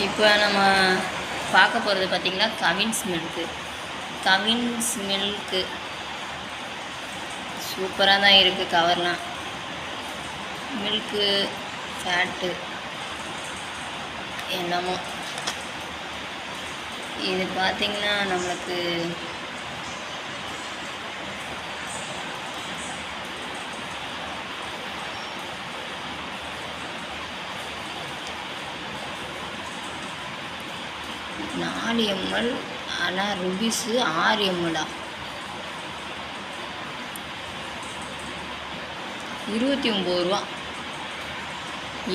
இப்போ நம்ம பார்க்க போகிறது பார்த்திங்கன்னா கவின்ஸ் மில்க்கு. கவின்ஸ் மில்க்கு சூப்பராக தான் இருக்குது. கவர்லாம் மில்க்கு ஃபேட்டு என்னமோ. இது பார்த்திங்கன்னா நம்மளுக்கு நாலு எம்எல். ஆனால் ருபீஸு 6 எம்எல்லா 29 ரூபா.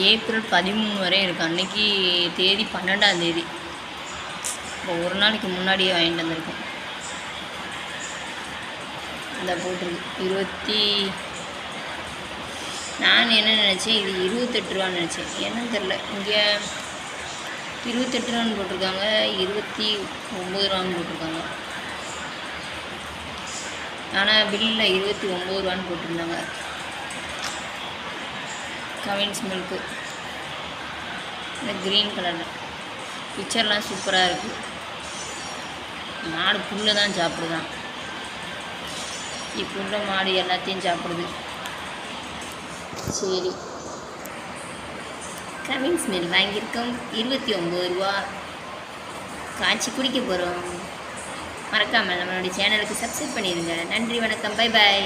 ஏப்ரல் 13 வரை இருக்குது. அன்றைக்கி தேதி 12ஆம் தேதி. இப்போ ஒரு நாளைக்கு முன்னாடியே வாங்கிட்டு வந்திருக்கோம். இந்த போட்டிருக்கு நான் என்ன நினச்சேன், இது 28 ரூபான்னு நினச்சேன். என்னன்னு தெரில, இங்கே 28 ரூபான்னு போட்டிருக்காங்க, 29 ரூபான்னு போட்டிருக்காங்க. ஆனால் பில்லில் 29 ரூபான்னு போட்டிருந்தாங்க. கவின்ஸ் மில்க்கு இந்த க்ரீன் கலரில் பிக்சர்லாம் சூப்பராக இருக்குது. மாடு புல்லை தான் சாப்பிடுதான். இப்போ உள்ள மாடு எல்லாத்தையும் சாப்பிடுது. சரி, கவின்ஸ் மில் வாங்கியிருக்கோம். 29 ரூபா. காய்ச்சி குடிக்க போகிறோம். மறக்காமல் நம்மளுடைய சேனலுக்கு சப்ஸ்கிரைப் பண்ணிடுங்க. நன்றி, வணக்கம், பை பாய்.